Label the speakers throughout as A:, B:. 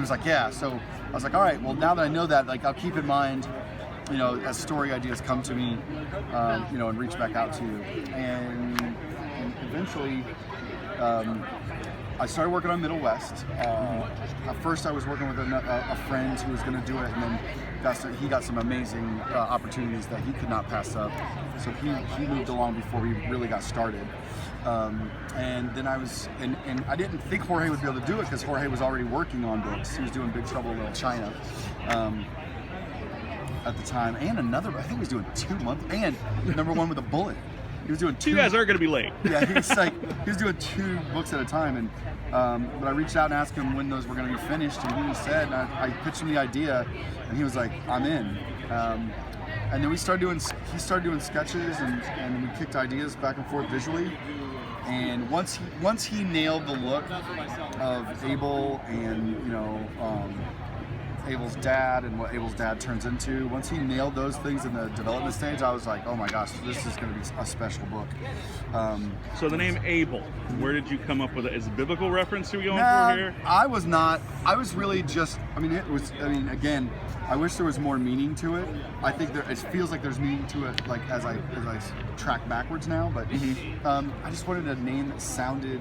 A: was like, yeah. So I was like, all right, well, now that I know that, like, I'll keep in mind, you know, as story ideas come to me, you know, and reach back out to you. And eventually, I started working on Middle West. At first, I was working with a friend who was going to do it, and then he got some amazing opportunities that he could not pass up. So he moved along before we really got started. And then I was, and I didn't think Jorge would be able to do it because Jorge was already working on books. He was doing Big Trouble in Little China at the time, and I think he was doing 2 months, and Number One with a Bullet. He was doing 2.
B: You guys are going to be late.
A: Yeah, he was doing 2 books at a time, and but I reached out and asked him when those were going to be finished, and he said, and I pitched him the idea, and he was like, I'm in. And then he started doing sketches, and we kicked ideas back and forth visually. And once he nailed the look of Abel and, you know, Abel's dad and what Abel's dad turns into, once he nailed those things in the development stage, I was like, oh my gosh, this is going to be a special book.
B: So the name Abel, where did you come up with it? Is it a biblical reference you're going for here?
A: I was not. I was really just, again, I wish there was more meaning to it. I think it feels like there's meaning to it, like as I track backwards now, but I just wanted a name that sounded,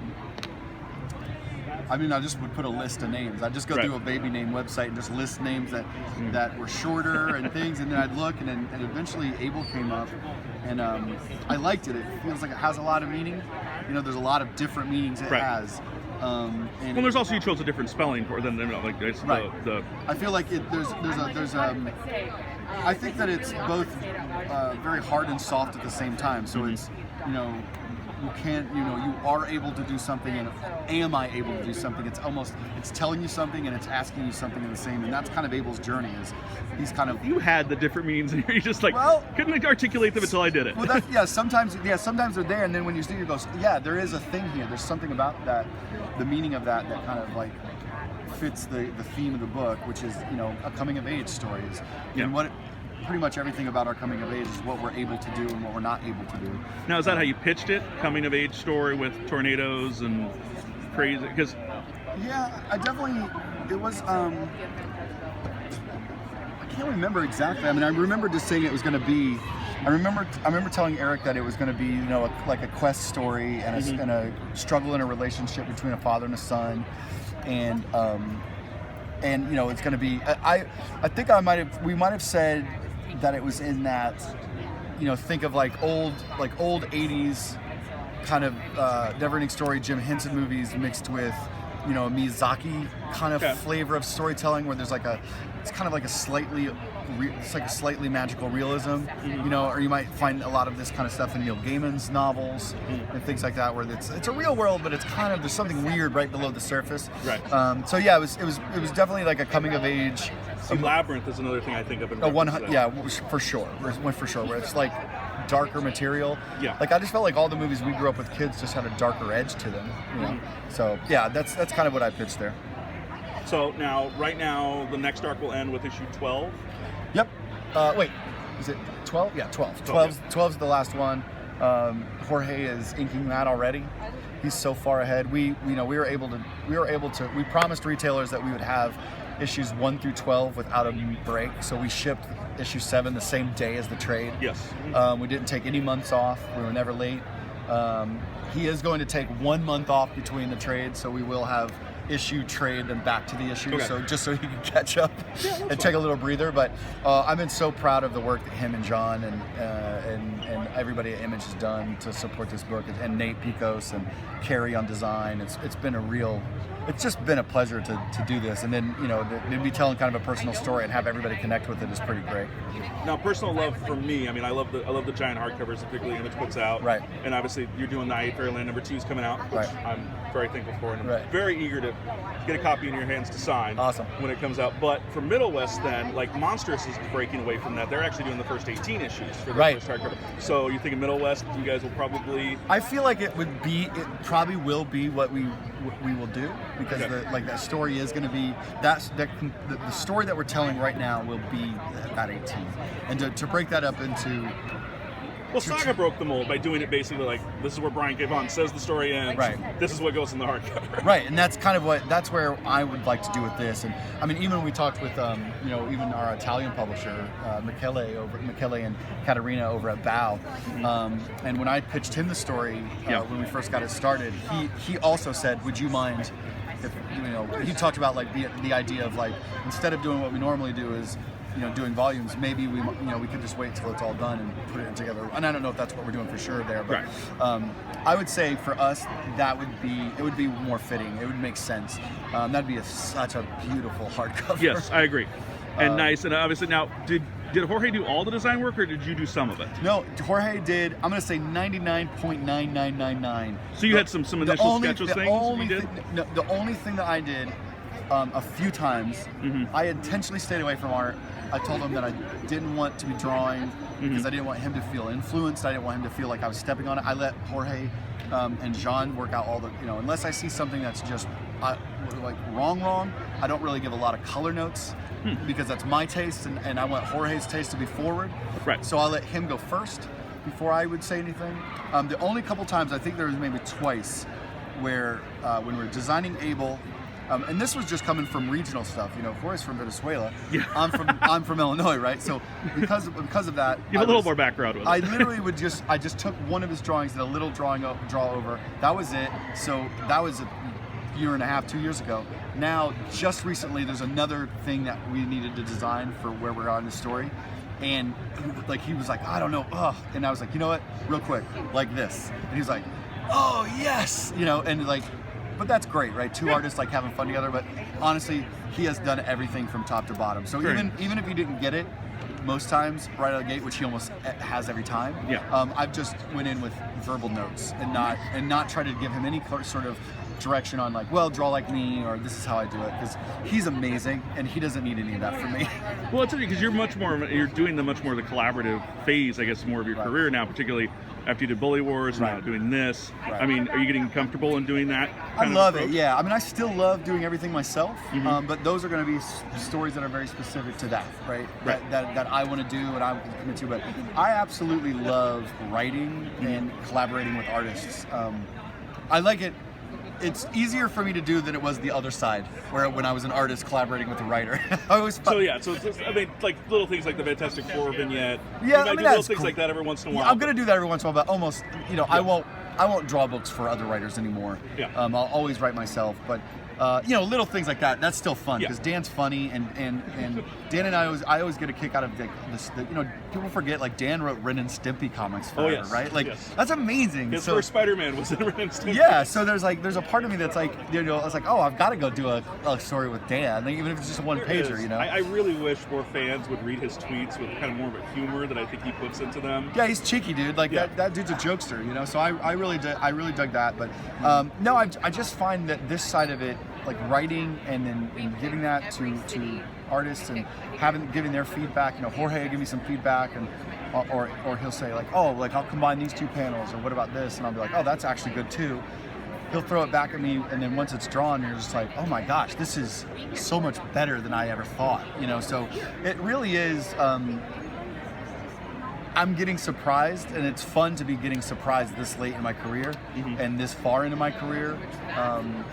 A: I just would put a list of names. I'd just go through a baby name website and just list names that were shorter and things, and then I'd look, and eventually Abel came up, and I liked it. It feels like it has a lot of meaning. You know, there's a lot of different meanings it has. And
B: well, there's also, you chose a different spelling for than, you know, like it's the.
A: I feel like there's I think that it's both very hard and soft at the same time. So it's, you know, you are able to do something, and am I able to do something? It's telling you something, and it's asking you something in the same, and that's kind of Abel's journey. Is he's kind of,
B: you had the different meanings, and you're just like, couldn't articulate them until I did it.
A: Well, sometimes they're there, and then when you see it, you go, yeah, there is a thing here. There's something about that, the meaning of that kind of like fits the theme of the book, which is, you know, a coming of age stories, and pretty much everything about our coming of age is what we're able to do and what we're not able to do.
B: Now, is that how you pitched it? Coming of age story with tornadoes and crazy? Because
A: it was. I can't remember exactly. I remember just saying it was going to be. I remember telling Eric that it was going to be, you know, like a quest story and a struggle in a relationship between a father and a son, and you know, it's going to be. I think we might have said that it was in that, you know, think of like old 80s kind of never-ending story Jim Henson movies mixed with, you know, a Miyazaki kind of flavor of storytelling, where there's it's kind of like a slightly magical realism, you know, or you might find a lot of this kind of stuff in Neil Gaiman's novels and things like that, where it's a real world, but it's kind of, there's something weird right below the surface.
B: Right.
A: So yeah, it was definitely like a coming of age.
B: Labyrinth is another thing I think of in
A: for sure, where it's like darker material.
B: Yeah.
A: Like I just felt like all the movies we grew up with kids just had a darker edge to them, you know. So yeah, that's kind of what I pitched there.
B: So right now, the next arc will end with issue 12.
A: Yep. Wait, is it 12? Yeah, 12. 12's the last one. Jorge is inking that already. He's so far ahead. We promised retailers that we would have issues 1 through 12 without a break. So we shipped issue 7 the same day as the trade.
B: Yes.
A: We didn't take any months off. We were never late. He is going to take 1 month off between the trades, so we will have issue, trade, and back to the issue, so just so he can catch up and take a little breather. But I've been so proud of the work that him and John and everybody at Image has done to support this book, and Nate Picos and Carrie on design. It's just been a pleasure to do this, and then, you know, to be telling kind of a personal story and have everybody connect with it is pretty great.
B: Now, personal love for me, I love the giant hardcovers that particularly Image puts out.
A: Right.
B: And obviously you're doing the Fairyland number 2 is coming out, which I'm very thankful for, and I'm very eager to get a copy in your hands to sign.
A: Awesome.
B: When it comes out. But for Middle West, then, like, Monstrous is breaking away from that. They're actually doing the first 18 issues for the first hardcover. So you think in Middle West, you guys will probably...
A: I feel like it probably will be what we will do, because that story is going to be the story that we're telling right now will be at 18, and to break that up into
B: Well, Saga broke the mold by doing it basically like, this is where Brian K. Vaughan says the story ends.
A: Right.
B: This is what goes in the hardcover.
A: Right, and that's kind of that's where I would like to do with this. And I mean, even when we talked with, even our Italian publisher, Michele and Caterina over at Bow, and when I pitched him the story when we first got it started, he also said, would you mind if, he talked about like the idea of like, instead of doing what we normally do is, doing volumes, maybe we could just wait till it's all done and put it together. And I don't know if that's what we're doing for sure there, but I would say for us it would be more fitting. It would make sense. That'd be such a beautiful hardcover.
B: Yes, I agree. And nice. And obviously, now did Jorge do all the design work, or did you do some of it?
A: No, Jorge did. I'm going to say 99.9999.
B: So you had some initial sketches things you did?
A: The only thing that I did a few times, I intentionally stayed away from art. I told him that I didn't want to be drawing because I didn't want him to feel influenced. I didn't want him to feel like I was stepping on it. I let Jorge and Jean work out all the, unless I see something that's just like wrong, I don't really give a lot of color notes because that's my taste and I want Jorge's taste to be forward.
B: Right.
A: So I'll let him go first before I would say anything. The only couple times, I think there was maybe twice, where when we were designing Abel, and this was just coming from regional stuff. Jorge's from Venezuela. Yeah. I'm from Illinois, right? So because of that,
B: you have a little more background with it.
A: I literally I just took one of his drawings, did a little draw over. That was it. So that was a year and a half, 2 years ago. Now, just recently, there's another thing that we needed to design for where we're on the story. And he was like, I don't know, and I was like, you know what, real quick, like this. And he was like, oh yes, and like, but that's great, right? Two artists like having fun together. But honestly, he has done everything from top to bottom. So even if you didn't get it most times right out of the gate, which he almost has every time, I've just went in with verbal notes and not try to give him any sort of direction on like, well, draw like me, or this is how I do it, because he's amazing and he doesn't need any of that from me.
B: Well, it's because you're doing the much more the collaborative phase, I guess, more of your career now, particularly after you did Bully Wars and now doing this. Right. I mean, are you getting comfortable in doing that?
A: I love it, yeah. I mean, I still love doing everything myself, but those are going to be stories that are very specific to that, right? That I want to do and I'm committed to. But I absolutely love writing and collaborating with artists. I like it. It's easier for me to do than it was the other side, where when I was an artist collaborating with a writer. So it's
B: like little things like the Fantastic Four vignette.
A: Yeah,
B: do little things like that every once in a while.
A: Yeah, I'm gonna do that every once in a while, but almost, I won't draw books for other writers anymore. Yeah. I'll always write myself, but little things like that. That's still fun because Dan's funny, and Dan and I always get a kick out of this. People forget like Dan wrote Ren and Stimpy comics forever, right? Like that's amazing.
B: His first Spider-Man was in Ren and Stimpy.
A: Yeah, so there's a part of me that's like, it's like, oh, I've got to go do a story with Dan, like, even if it's just a one pager,
B: I really wish more fans would read his tweets with kind of more of a humor that I think he puts into them.
A: Yeah, he's cheeky, dude. Like that dude's a jokester, So I really dug that. But no, I just find that this side of it, like writing and then giving that to artists and giving their feedback. Jorge will give me some feedback, and or he'll say like, oh, like I'll combine these two panels, or what about this? And I'll be like, oh, that's actually good too. He'll throw it back at me, and then once it's drawn, you're just like, oh my gosh, this is so much better than I ever thought. So it really is. I'm getting surprised, and it's fun to be getting surprised this late in my career and this far into my career.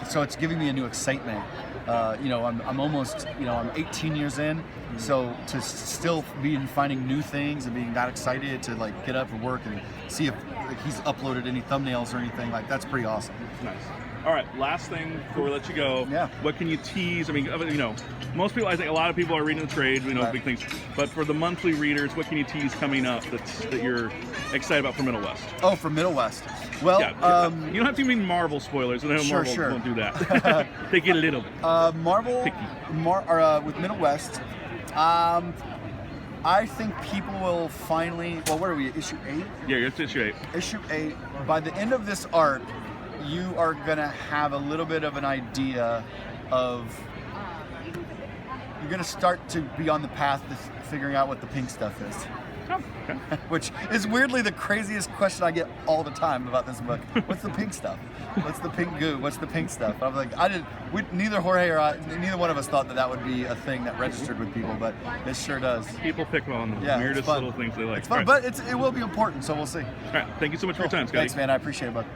A: So it's giving me a new excitement. I'm almost, I'm 18 years in, so to still be finding new things and being that excited to like get up and work and see if he's uploaded any thumbnails or anything, like that's pretty awesome.
B: Nice. All right, last thing before we let you go.
A: Yeah.
B: What can you tease? I mean, most people, I think a lot of people are reading the trade, big things. But for the monthly readers, what can you tease coming up that you're excited about for Middle West?
A: Oh, for Middle West. Well,
B: you don't have to mean Marvel spoilers. I know Marvel won't do that. They get a little bit.
A: Marvel, with Middle West, I think people will finally. Well, what are we? Issue 8?
B: Yeah, it's issue 8.
A: Issue 8. By the end of this arc, you are gonna have a little bit of an idea of. You're gonna start to be on the path to figuring out what the pink stuff is.
B: Oh, okay.
A: Which is weirdly the craziest question I get all the time about this book. What's the pink stuff? What's the pink goo? What's the pink stuff? I'm like, neither Jorge or I, neither one of us thought that would be a thing that registered with people, but it sure does.
B: People pick on the weirdest little things they like.
A: It's fun, but it will be important, so we'll see.
B: All right, thank you so much for your time, Skottie.
A: Thanks, man. I appreciate it, bud.